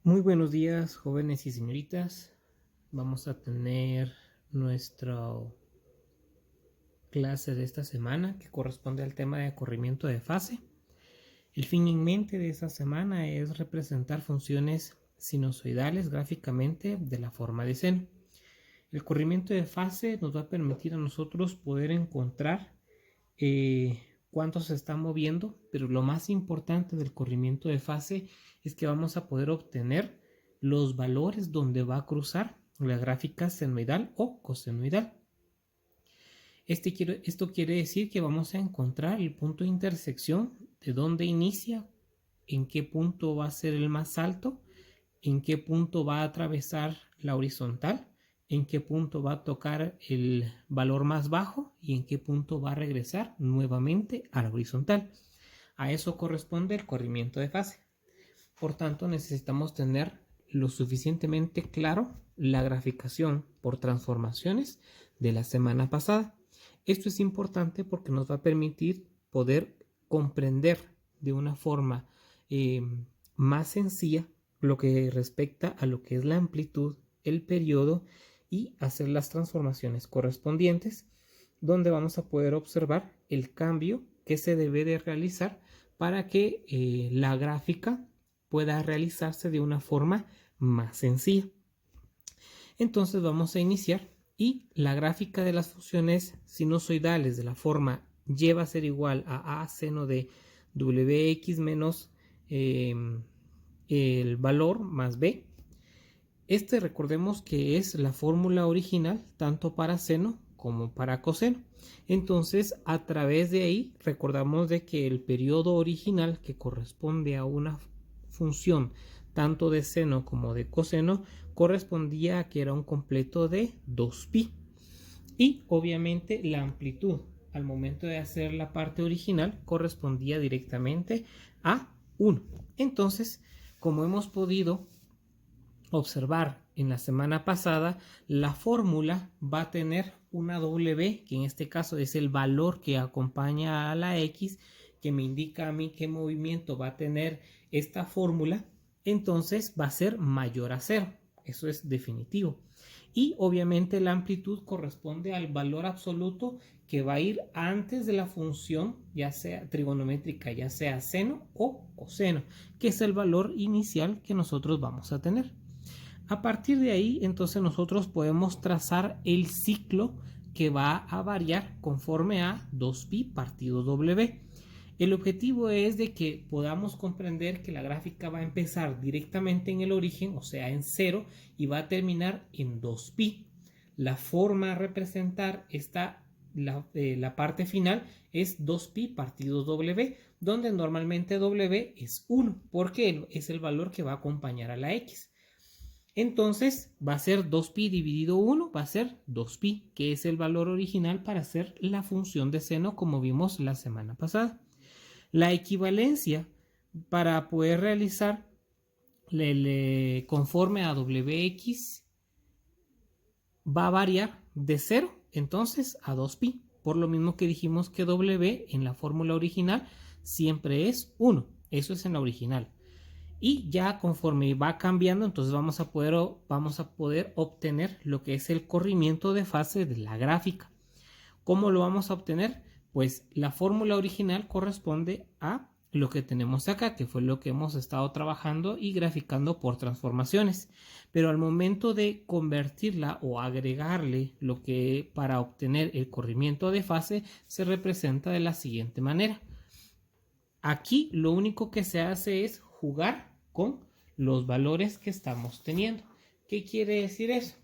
Muy buenos días, jóvenes y señoritas. Vamos a tener nuestra clase de esta semana que corresponde al tema de corrimiento de fase. El fin en mente de esta semana es representar funciones sinusoidales gráficamente de la forma de seno. El corrimiento de fase nos va a permitir a nosotros poder encontrar cuánto se está moviendo, pero lo más importante del corrimiento de fase es que vamos a poder obtener los valores donde va a cruzar la gráfica senoidal o cosenoidal. Esto quiere decir que vamos a encontrar el punto de intersección de dónde inicia, en qué punto va a ser el más alto, en qué punto va a atravesar la horizontal, en qué punto va a tocar el valor más bajo y en qué punto va a regresar nuevamente a la horizontal. A eso corresponde el corrimiento de fase. Por tanto, necesitamos tener lo suficientemente claro la graficación por transformaciones de la semana pasada. Esto es importante porque nos va a permitir poder comprender de una forma más sencilla lo que respecta a lo que es la amplitud, el periodo y hacer las transformaciones correspondientes, donde vamos a poder observar el cambio que se debe de realizar para que la gráfica pueda realizarse de una forma más sencilla. Entonces vamos a iniciar y la gráfica de las funciones sinusoidales de la forma y va a ser igual a seno de wx menos el valor más b. Recordemos que es la fórmula original tanto para seno como para coseno. Entonces, a través de ahí recordamos de que el periodo original que corresponde a una función tanto de seno como de coseno correspondía a que era un completo de 2pi. Y obviamente la amplitud al momento de hacer la parte original correspondía directamente a 1. Entonces, como hemos podido observar en la semana pasada, la fórmula va a tener una W, que en este caso es el valor que acompaña a la X, que me indica a mí qué movimiento va a tener esta fórmula. Entonces va a ser mayor a 0. Eso es definitivo. Y obviamente la amplitud corresponde al valor absoluto que va a ir antes de la función, ya sea trigonométrica, ya sea seno o coseno, que es el valor inicial que nosotros vamos a tener. A partir de ahí, entonces nosotros podemos trazar el ciclo que va a variar conforme a 2pi partido w. El objetivo es de que podamos comprender que la gráfica va a empezar directamente en el origen, o sea, en 0, y va a terminar en 2pi. La forma a representar la parte final es 2pi partido w, donde normalmente w es 1, porque es el valor que va a acompañar a la x. Entonces va a ser 2pi dividido 1, va a ser 2pi, que es el valor original para hacer la función de seno como vimos la semana pasada. La equivalencia para poder realizar conforme a wx va a variar de 0 entonces a 2pi, por lo mismo que dijimos que w en la fórmula original siempre es 1, eso es en la original. Y ya conforme va cambiando, entonces vamos a poder obtener lo que es el corrimiento de fase de la gráfica. ¿Cómo lo vamos a obtener? Pues la fórmula original corresponde a lo que tenemos acá, que fue lo que hemos estado trabajando y graficando por transformaciones. Pero al momento de convertirla o agregarle lo que para obtener el corrimiento de fase se representa de la siguiente manera. Aquí lo único que se hace es jugar con los valores que estamos teniendo. ¿Qué quiere decir eso?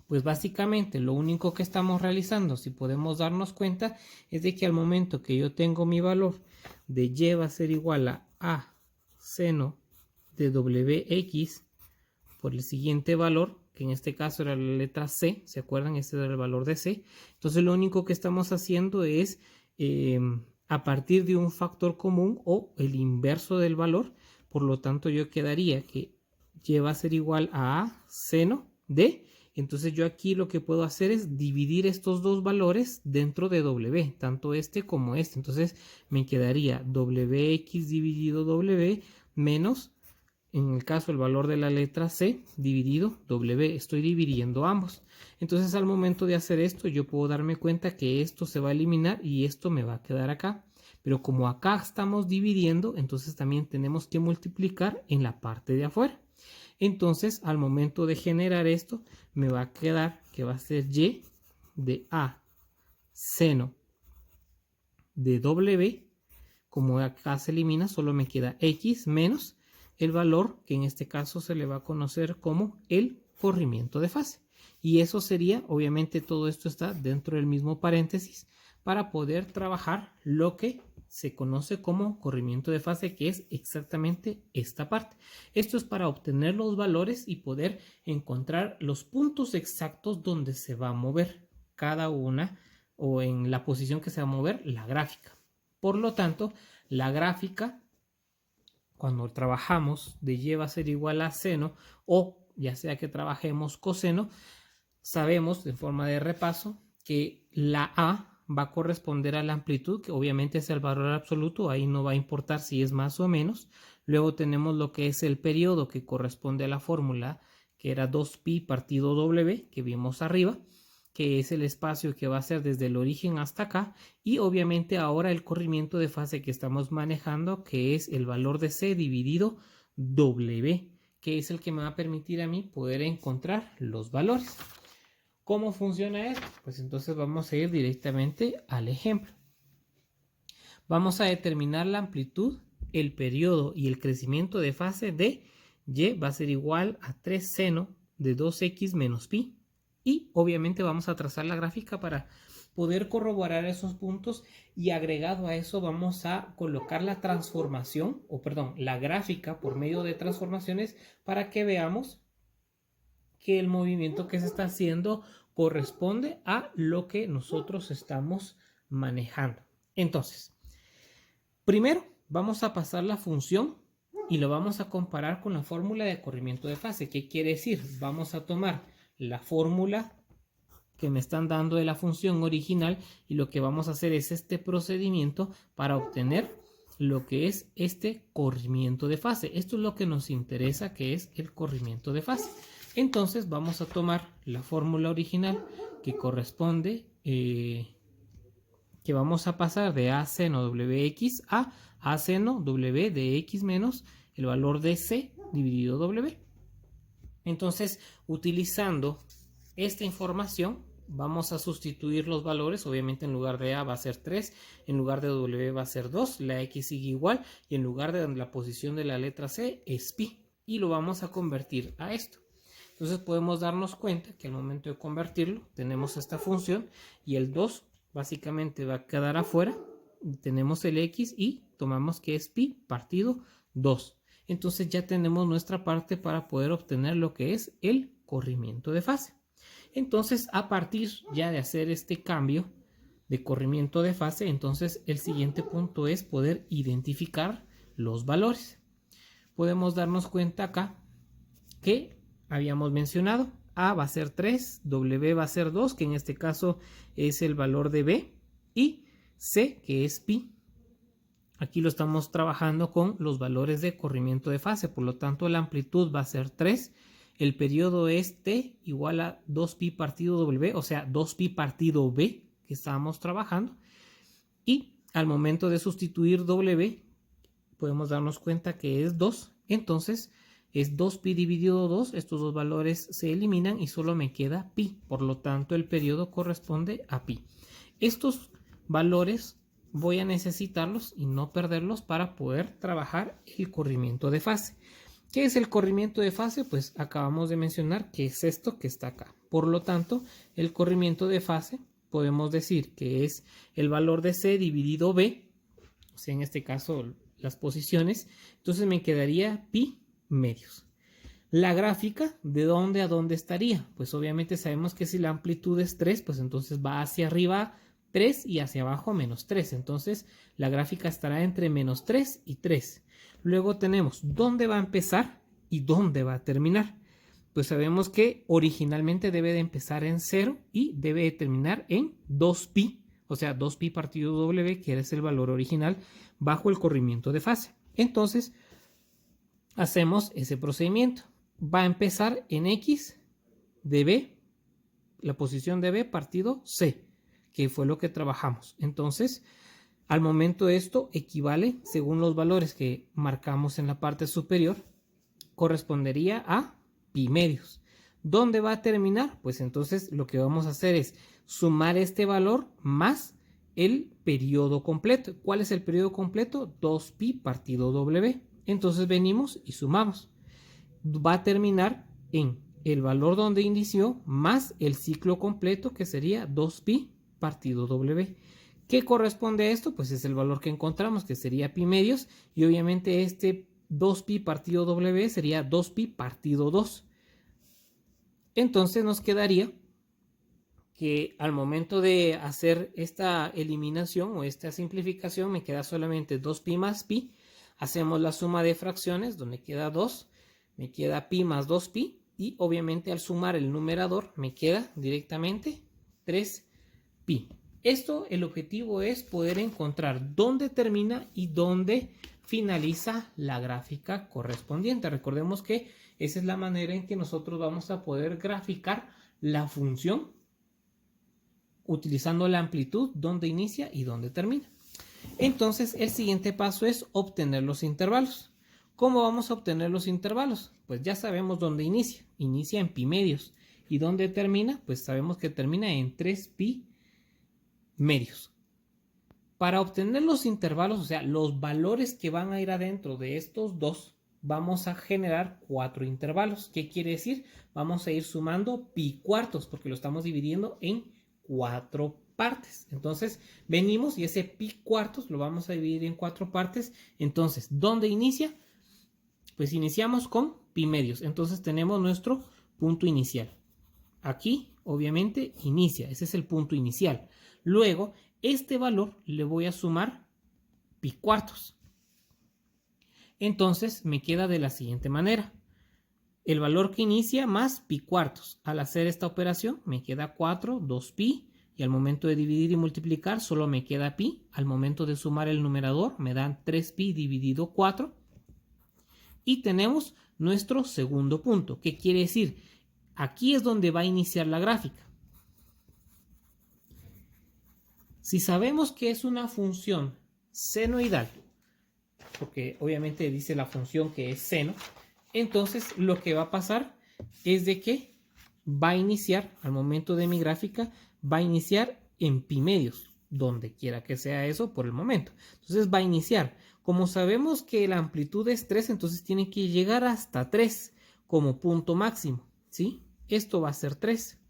Pues básicamente lo único que estamos realizando, si podemos darnos cuenta, es de que al momento que yo tengo mi valor de y va a ser igual a seno de wx por el siguiente valor, que en este caso era la letra C, ¿se acuerdan? Este era el valor de C. Entonces lo único que estamos haciendo es a partir de un factor común o el inverso del valor. Por lo tanto, yo quedaría que y va a ser igual a seno de. Entonces yo aquí lo que puedo hacer es dividir estos dos valores dentro de w, tanto este como este. Entonces me quedaría wx dividido w menos en el caso el valor de la letra C dividido W, estoy dividiendo ambos. Entonces al momento de hacer esto yo puedo darme cuenta que esto se va a eliminar y esto me va a quedar acá. Pero como acá estamos dividiendo, entonces también tenemos que multiplicar en la parte de afuera. Entonces al momento de generar esto me va a quedar que va a ser Y de A seno de W. Como acá se elimina, solo me queda X menos el valor que en este caso se le va a conocer como el corrimiento de fase. Y eso sería, obviamente todo esto está dentro del mismo paréntesis para poder trabajar lo que se conoce como corrimiento de fase, que es exactamente esta parte. Esto es para obtener los valores y poder encontrar los puntos exactos donde se va a mover cada una o en la posición que se va a mover la gráfica. Por lo tanto, la gráfica, cuando trabajamos de Y va a ser igual a seno, o ya sea que trabajemos coseno, sabemos de forma de repaso que la A va a corresponder a la amplitud, que obviamente es el valor absoluto, ahí no va a importar si es más o menos. Luego tenemos lo que es el periodo, que corresponde a la fórmula, que era 2pi partido W, que vimos arriba, que es el espacio que va a ser desde el origen hasta acá, y obviamente ahora el corrimiento de fase que estamos manejando, que es el valor de C dividido W, que es el que me va a permitir a mí poder encontrar los valores. ¿Cómo funciona esto? Pues entonces vamos a ir directamente al ejemplo. Vamos a determinar la amplitud, el periodo y el crecimiento de fase de Y va a ser igual a 3 seno de 2x menos pi. Y obviamente vamos a trazar la gráfica para poder corroborar esos puntos, y agregado a eso vamos a colocar la transformación, la gráfica por medio de transformaciones para que veamos que el movimiento que se está haciendo corresponde a lo que nosotros estamos manejando. Entonces, primero vamos a pasar la función y lo vamos a comparar con la fórmula de corrimiento de fase. ¿Qué quiere decir? Vamos a tomar la fórmula que me están dando de la función original y lo que vamos a hacer es este procedimiento para obtener lo que es este corrimiento de fase. Esto es lo que nos interesa, que es el corrimiento de fase. Entonces vamos a tomar la fórmula original que corresponde, que vamos a pasar de A seno WX a A seno W de X menos el valor de C dividido W. Entonces, utilizando esta información, vamos a sustituir los valores. Obviamente en lugar de A va a ser 3, en lugar de W va a ser 2, la X sigue igual, y en lugar de la posición de la letra C es pi, y lo vamos a convertir a esto. Entonces podemos darnos cuenta que al momento de convertirlo tenemos esta función y el 2 básicamente va a quedar afuera. Tenemos el X y tomamos que es pi partido 2. Entonces ya tenemos nuestra parte para poder obtener lo que es el corrimiento de fase. Entonces, a partir ya de hacer este cambio de corrimiento de fase, entonces el siguiente punto es poder identificar los valores. Podemos darnos cuenta acá que habíamos mencionado A va a ser 3, W va a ser 2, que en este caso es el valor de B, y C, que es pi. Aquí lo estamos trabajando con los valores de corrimiento de fase, por lo tanto la amplitud va a ser 3, el periodo es T igual a 2pi partido W, o sea 2pi partido B que estábamos trabajando, y al momento de sustituir W podemos darnos cuenta que es 2, entonces es 2pi dividido 2, estos dos valores se eliminan y solo me queda pi, por lo tanto el periodo corresponde a pi. Estos valores voy a necesitarlos y no perderlos para poder trabajar el corrimiento de fase. ¿Qué es el corrimiento de fase? Pues acabamos de mencionar que es esto que está acá. Por lo tanto, el corrimiento de fase podemos decir que es el valor de C dividido B, o sea, en este caso las posiciones, entonces me quedaría pi medios. La gráfica, ¿de dónde a dónde estaría? Pues obviamente sabemos que si la amplitud es 3, pues entonces va hacia arriba 3 y hacia abajo menos 3. Entonces la gráfica estará entre menos 3 y 3. Luego tenemos dónde va a empezar y dónde va a terminar. Pues sabemos que originalmente debe de empezar en 0 y debe de terminar en 2pi. O sea, 2pi partido W, que es el valor original bajo el corrimiento de fase. Entonces, hacemos ese procedimiento. Va a empezar en X de B, la posición de B partido C, que fue lo que trabajamos. Entonces, al momento esto equivale, según los valores que marcamos en la parte superior, correspondería a pi medios. ¿Dónde va a terminar? Pues entonces lo que vamos a hacer es sumar este valor más el periodo completo. ¿Cuál es el periodo completo? 2pi partido W. Entonces venimos y sumamos. Va a terminar en el valor donde inició más el ciclo completo, que sería 2pi partido W. ¿Qué corresponde a esto? Pues es el valor que encontramos, que sería pi medios, y obviamente este 2pi partido W sería 2pi partido 2. Entonces nos quedaría que al momento de hacer esta eliminación o esta simplificación me queda solamente 2pi más pi. Hacemos la suma de fracciones donde queda 2, me queda pi más 2pi, y obviamente al sumar el numerador me queda directamente 3pi. Esto, el objetivo es poder encontrar dónde termina y dónde finaliza la gráfica correspondiente. Recordemos que esa es la manera en que nosotros vamos a poder graficar la función utilizando la amplitud, dónde inicia y dónde termina. Entonces, el siguiente paso es obtener los intervalos. ¿Cómo vamos a obtener los intervalos? Pues ya sabemos dónde inicia. Inicia en pi medios. ¿Y dónde termina? Pues sabemos que termina en 3pi medios. Para obtener los intervalos, o sea, los valores que van a ir adentro de estos dos, vamos a generar 4 intervalos. ¿Qué quiere decir? Vamos a ir sumando pi cuartos, porque lo estamos dividiendo en 4 partes. Entonces, venimos y ese pi cuartos lo vamos a dividir en 4 partes. Entonces, ¿dónde inicia? Pues iniciamos con pi medios. Entonces, tenemos nuestro punto inicial. Aquí, obviamente, inicia. Ese es el punto inicial. Luego, este valor le voy a sumar pi cuartos. Entonces, me queda de la siguiente manera. El valor que inicia más pi cuartos. Al hacer esta operación, me queda 4, 2pi. Y al momento de dividir y multiplicar, solo me queda pi. Al momento de sumar el numerador, me dan 3pi dividido 4. Y tenemos nuestro segundo punto. ¿Qué quiere decir? Aquí es donde va a iniciar la gráfica. Si sabemos que es una función senoidal, porque obviamente dice la función que es seno, entonces lo que va a pasar es de que va a iniciar, al momento de mi gráfica, va a iniciar en pi medios, donde quiera que sea eso por el momento. Entonces va a iniciar. Como sabemos que la amplitud es 3, entonces tiene que llegar hasta 3 como punto máximo, ¿sí? Esto va a ser 3.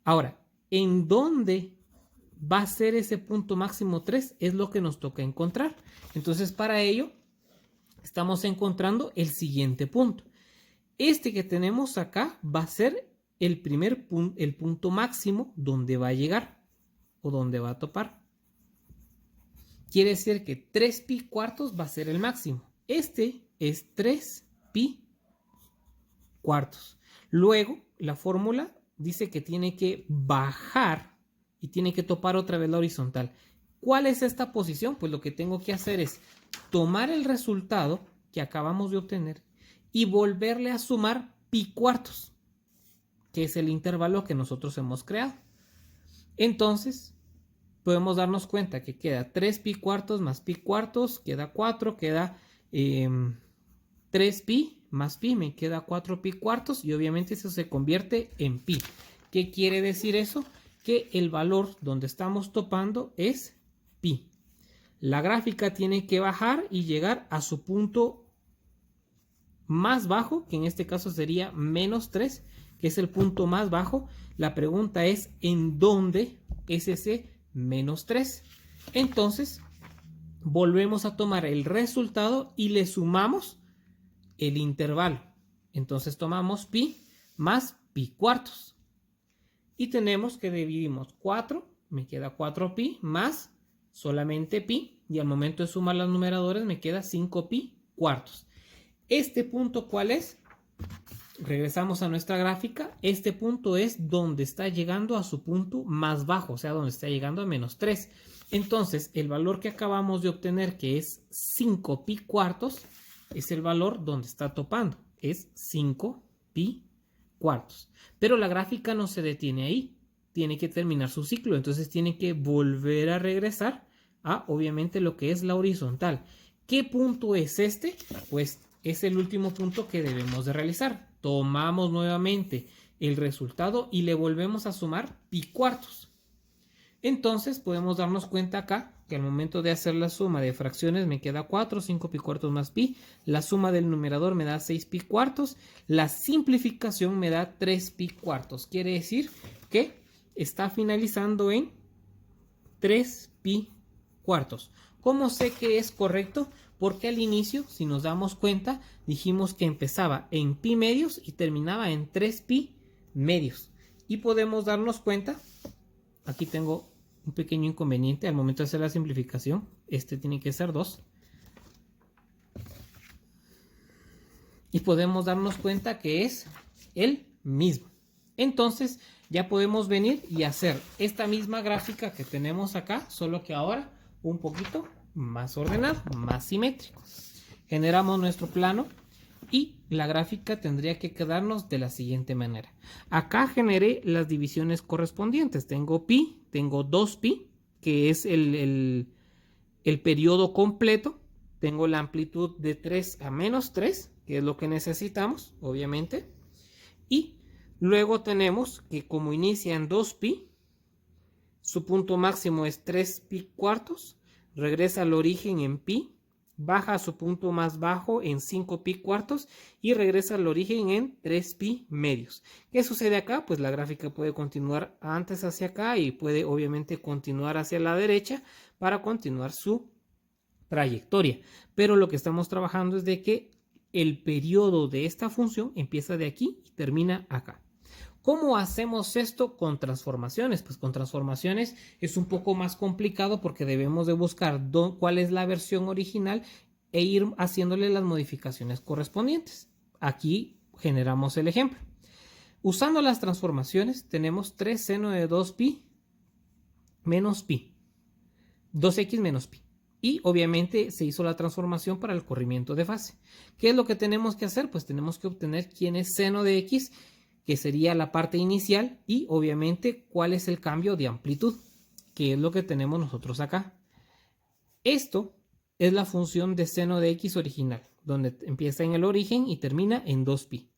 Ahora, ¿en dónde va a ser ese punto máximo 3? Es lo que nos toca encontrar. Entonces, para ello, estamos encontrando el siguiente punto. Este que tenemos acá va a ser el primer punto, el punto máximo donde va a llegar o donde va a topar. Quiere decir que 3pi cuartos va a ser el máximo. Este es 3pi cuartos. Luego, la fórmula dice que tiene que bajar y tiene que topar otra vez la horizontal. ¿Cuál es esta posición? Pues lo que tengo que hacer es tomar el resultado que acabamos de obtener y volverle a sumar pi cuartos, que es el intervalo que nosotros hemos creado. Entonces, podemos darnos cuenta que queda 3pi cuartos más pi cuartos, queda 4, queda 3pi más pi, me queda 4pi cuartos, y obviamente eso se convierte en pi. ¿Qué quiere decir eso? Que el valor donde estamos topando es pi. La gráfica tiene que bajar y llegar a su punto más bajo, que en este caso sería menos 3, que es el punto más bajo. La pregunta es ¿en dónde es ese menos 3? Entonces, volvemos a tomar el resultado y le sumamos el intervalo. Entonces tomamos pi más pi cuartos. Y tenemos que dividimos 4, me queda 4pi más solamente pi. Y al momento de sumar los numeradores me queda 5pi cuartos. ¿Este punto cuál es? Regresamos a nuestra gráfica. Este punto es donde está llegando a su punto más bajo, o sea, donde está llegando a menos 3. Entonces, el valor que acabamos de obtener, que es 5pi cuartos, es el valor donde está topando, es 5 pi cuartos. Pero la gráfica no se detiene ahí, tiene que terminar su ciclo, entonces tiene que volver a regresar a obviamente lo que es la horizontal. ¿Qué punto es este? Pues es el último punto que debemos de realizar. Tomamos nuevamente el resultado y le volvemos a sumar pi cuartos. Entonces podemos darnos cuenta acá que al momento de hacer la suma de fracciones me queda 4, 5 pi cuartos más pi. La suma del numerador me da 6 pi cuartos. La simplificación me da 3 pi cuartos. Quiere decir que está finalizando en 3 pi cuartos. ¿Cómo sé que es correcto? Porque al inicio, si nos damos cuenta, dijimos que empezaba en pi medios y terminaba en 3 pi medios. Y podemos darnos cuenta, aquí tengo un pequeño inconveniente al momento de hacer la simplificación. Este tiene que ser 2. Y podemos darnos cuenta que es el mismo. Entonces ya podemos venir y hacer esta misma gráfica que tenemos acá, solo que ahora un poquito más ordenado, más simétrico. Generamos nuestro plano y la gráfica tendría que quedarnos de la siguiente manera. Acá generé las divisiones correspondientes. Tengo pi, tengo 2pi, que es el periodo completo. Tengo la amplitud de 3 a menos 3, que es lo que necesitamos, obviamente. Y luego tenemos que como inicia en 2pi, su punto máximo es 3 pi cuartos, regresa al origen en pi, baja a su punto más bajo en 5 pi cuartos y regresa al origen en 3 pi medios. ¿Qué sucede acá? Pues la gráfica puede continuar antes hacia acá y puede obviamente continuar hacia la derecha para continuar su trayectoria. Pero lo que estamos trabajando es de que el periodo de esta función empieza de aquí y termina acá. ¿Cómo hacemos esto con transformaciones? Pues con transformaciones es un poco más complicado porque debemos de buscar cuál es la versión original e ir haciéndole las modificaciones correspondientes. Aquí generamos el ejemplo. Usando las transformaciones tenemos 3 seno de 2pi menos pi, 2x menos pi. Y obviamente se hizo la transformación para el corrimiento de fase. ¿Qué es lo que tenemos que hacer? Pues tenemos que obtener quién es seno de x, que sería la parte inicial, y obviamente cuál es el cambio de amplitud, que es lo que tenemos nosotros acá. Esto es la función de seno de x original, donde empieza en el origen y termina en 2pi.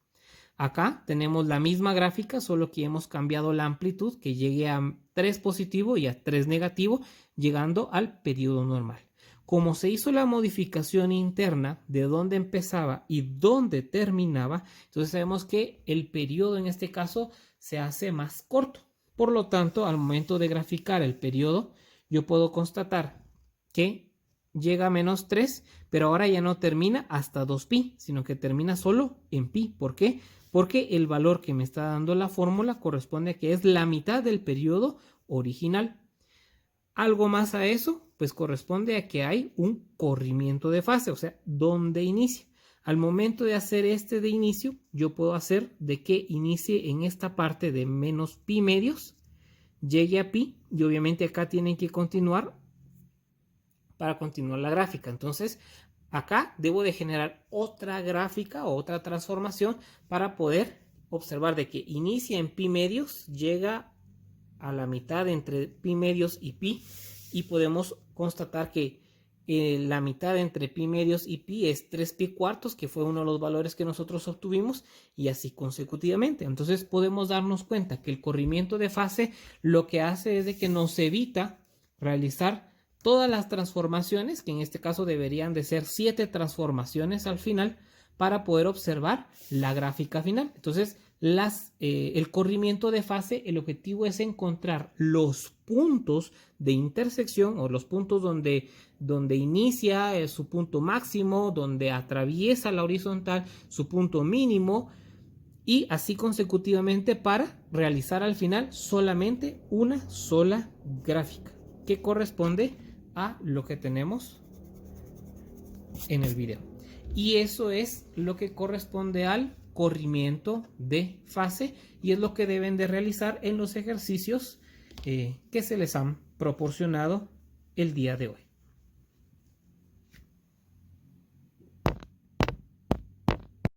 Acá tenemos la misma gráfica, solo que hemos cambiado la amplitud, que llegue a 3 positivo y a 3 negativo, llegando al periodo normal. Como se hizo la modificación interna de dónde empezaba y dónde terminaba, entonces sabemos que el periodo en este caso se hace más corto. Por lo tanto, al momento de graficar el periodo, yo puedo constatar que llega a menos 3, pero ahora ya no termina hasta 2pi, sino que termina solo en pi. ¿Por qué? Porque el valor que me está dando la fórmula corresponde a que es la mitad del periodo original. Algo más a eso, pues corresponde a que hay un corrimiento de fase, o sea, donde inicia. Al momento de hacer este de inicio, yo puedo hacer de que inicie en esta parte de menos pi medios, llegue a pi, y obviamente acá tienen que continuar para continuar la gráfica. Entonces, acá debo de generar otra gráfica o otra transformación para poder observar de que inicia en pi medios, llega a la mitad entre pi medios y pi, y podemos constatar que la mitad entre pi medios y pi es 3 pi cuartos, que fue uno de los valores que nosotros obtuvimos, y así consecutivamente. Entonces podemos darnos cuenta que el corrimiento de fase lo que hace es de que nos evita realizar todas las transformaciones, que en este caso deberían de ser 7 transformaciones al final, para poder observar la gráfica final. Entonces, el corrimiento de fase, el objetivo es encontrar los puntos de intersección o los puntos donde inicia su punto máximo, donde atraviesa la horizontal su punto mínimo, y así consecutivamente para realizar al final solamente una sola gráfica que corresponde a lo que tenemos en el video. Y eso es lo que corresponde al corrimiento de fase, y es lo que deben de realizar en los ejercicios que se les han proporcionado el día de hoy.